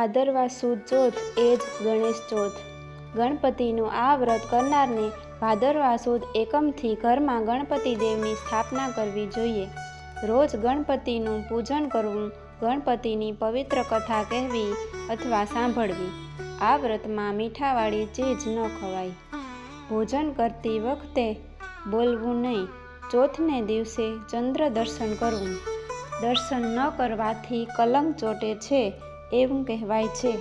ભાદરવા સુદ ચોથ એ જ ગણેશ ચોથ। ગણપતિનું આ વ્રત કરનારને ભાદરવા સુદ એકમથી ઘરમાં ગણપતિ દેવની સ્થાપના કરવી જોઈએ। રોજ ગણપતિનું પૂજન કરવું, ગણપતિની પવિત્ર કથા કહેવી અથવા સાંભળવી। આ વ્રતમાં મીઠાવાળી ચીજ ન ખવાય। ભોજન કરતી વખતે બોલવું નહીં। ચોથને દિવસે ચંદ્ર દર્શન કરવું। દર્શન ન કરવાથી કલંક ચોટે છે એવું કહેવાય છે।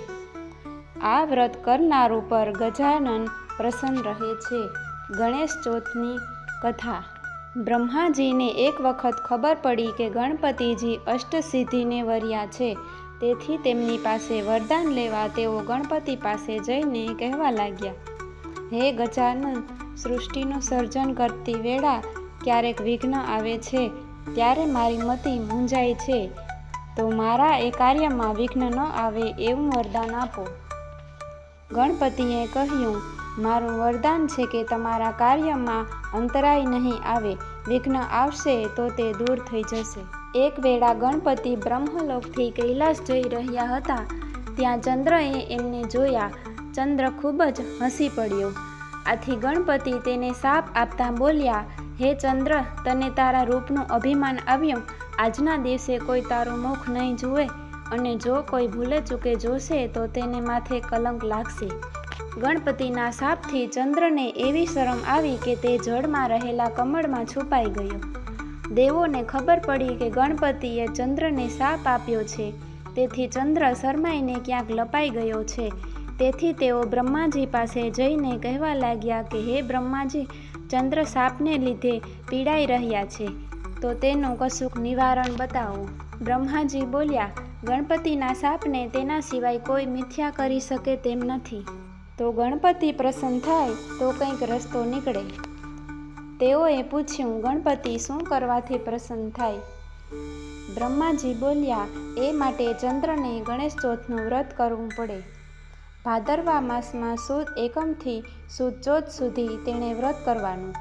આ વ્રત કરનાર ઉપર ગજાનન પ્રસન્ન રહે છે। ગણેશ ચોથની કથા। બ્રહ્માજીને એક વખત ખબર પડી કે ગણપતિજી અષ્ટસિદ્ધિને વર્યા છે, તેથી તેમની પાસે વરદાન લેવા તેઓ ગણપતિ પાસે જઈને કહેવા લાગ્યા, હે ગજાનન, સૃષ્ટિનું સર્જન કરતી વેળા ક્યારેક વિઘ્ન આવે છે, ત્યારે મારી મતિ મૂંઝાય છે, તો મારા એ કાર્યમાં વિઘ્ન ન આવે એવું વરદાન આપો। ગણપતિએ કહ્યું, મારું વરદાન છે કે તમારા કાર્યમાં અંતરાય નહીં આવે, વિઘ્ન આવશે તો તે દૂર થઈ જશે। એક વેળા ગણપતિ બ્રહ્મલોકથી કૈલાસ જઈ રહ્યા હતા, ત્યાં ચંદ્રએ એમને જોયા। ચંદ્ર ખૂબ જ હસી પડ્યો। આથી ગણપતિ તેને શાપ આપતા બોલ્યા, હે ચંદ્ર, તને તારા રૂપનું અભિમાન આવ્યું। આજના દિવસે કોઈ તારું મુખ નહીં જુએ, અને જો કોઈ ભૂલે ચૂકે જોશે તો તેને માથે કલંક લાગશે। ગણપતિના શાપથી ચંદ્રને એવી શરમ આવી કે તે જળમાં રહેલા કમળમાં છુપાઈ ગયો। દેવોને ખબર પડી કે ગણપતિએ ચંદ્રને શાપ આપ્યો છે, તેથી ચંદ્ર શરમાઈને ક્યાંક લપાઈ ગયો છે। તેથી તેઓ બ્રહ્માજી પાસે જઈને કહેવા લાગ્યા કે હે બ્રહ્માજી, ચંદ્ર શાપને લીધે પીડાઈ રહ્યા છે, તો તેનું કશુંક નિવારણ બતાવો। બ્રહ્માજી બોલ્યા, ગણપતિના શાપને તેના સિવાય કોઈ મિથ્યા કરી શકે તેમ નથી, તો ગણપતિ પ્રસન્ન થાય તો કંઈક રસ્તો નીકળે। તેઓએ પૂછ્યું, ગણપતિ શું કરવાથી પ્રસન્ન થાય? બ્રહ્માજી બોલ્યા, એ માટે ચંદ્રને ગણેશ ચોથનું વ્રત કરવું પડે। ભાદરવા માસમાં સુદ એકમથી સુદ ચોથ સુધી તેણે વ્રત કરવાનું।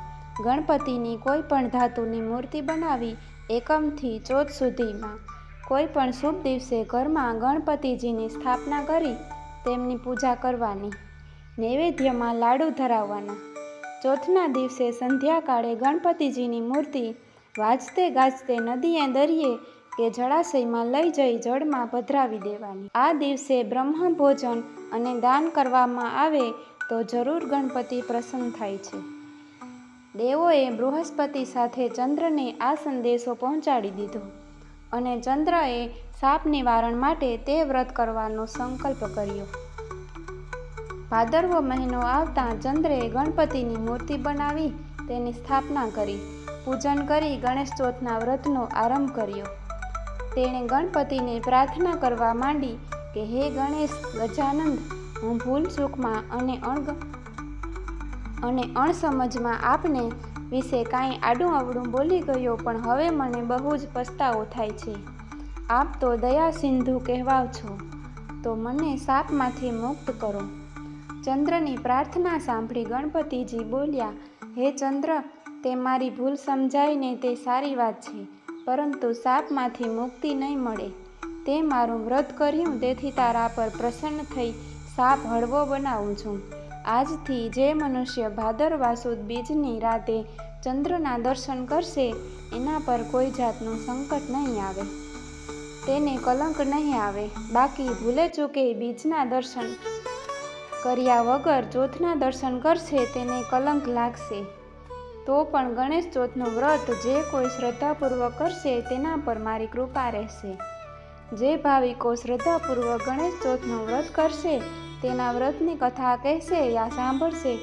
ગણપતિની કોઈ પણ ધાતુની મૂર્તિ બનાવી એકમથી ચોથ સુધીમાં કોઈ પણ શુભ દિવસે ઘરમાં ગણપતિજીની સ્થાપના કરી તેમની પૂજા કરવાની। નૈવેદ્યમાં લાડુ ધરાવવાના। ચોથના દિવસે સંધ્યાકાળે ગણપતિજીની મૂર્તિ વાજતે ગાજતે નદીએ, દરિયે કે જળાશયમાં લઈ જઈ જળમાં પધરાવી દેવાની। આ દિવસે બ્રહ્મ ભોજન અને દાન કરવામાં આવે તો જરૂર ગણપતિ પ્રસન્ન થાય છે। દેવોએ બૃહસ્પતિ સાથે ચંદ્રને આ સંદેશો પહોંચાડી દીધો, અને ચંદ્રએ શાપ નિવારણ માટે તે વ્રત કરવાનો સંકલ્પ કર્યો। ભાદરવો મહિનો આવતા ચંદ્રે ગણપતિની મૂર્તિ બનાવી તેની સ્થાપના કરી, પૂજન કરી ગણેશ ચોથના વ્રતનો આરંભ કર્યો। તેણે ગણપતિને પ્રાર્થના કરવા માંડી કે હે ગણેશ, ગજાનંદ, હું ભૂલ ચૂકમાં અને અણસમજમાં આપને વિશે કાંઈ આડું અવળું બોલી ગયો, પણ હવે મને બહુ જ પસ્તાવો થાય છે। આપ તો દયા સિંધુ કહેવાવ છો, તો મને શાપમાંથી મુક્ત કરો। ચંદ્રની પ્રાર્થના સાંભળી ગણપતિજી બોલ્યા, હે ચંદ્ર, તે મારી ભૂલ સમજાઈને તે સારી વાત છે, પરંતુ શાપમાંથી મુક્તિ નહીં મળે। તે મારું વ્રત કર્યું તેથી તારા પર પ્રસન્ન થઈ શાપ હળવો બનાવું છું। આજથી જે મનુષ્ય ભાદરવા સુદ બીજની રાતે ચંદ્રના દર્શન કરશે એના પર કોઈ જાતનું સંકટ નહીં આવે, તેને કલંક નહીં આવે। બાકી ભૂલે ચૂકે બીજના દર્શન કર્યા વગર ચોથના દર્શન કરશે તેને કલંક લાગશે। તો પણ ગણેશ ચોથનું વ્રત જે કોઈ શ્રદ્ધાપૂર્વક કરશે તેના પર મારી કૃપા રહેશે। જે ભાવિકો શ્રદ્ધાપૂર્વક ગણેશ ચોથનું વ્રત કરશે, તેના વ્રતની કથા કહેશે યા સાંભળશે,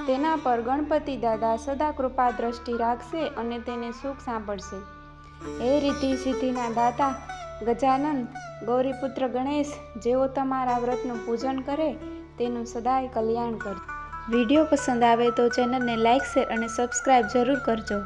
તેના પર ગણપતિ દાદા સદા કૃપા દ્રષ્ટિ રાખશે અને તેને સુખ સાંભળશે। હે રિદ્ધિ સિદ્ધિના દાતા ગજાનન, ગૌરીપુત્ર ગણેશ, જેઓ તમારા વ્રતનું પૂજન કરે તેનું સદાય કલ્યાણ કરજો। વિડીયો પસંદ આવે તો ચેનલને લાઇક, શેર અને સબસ્ક્રાઈબ જરૂર કરજો।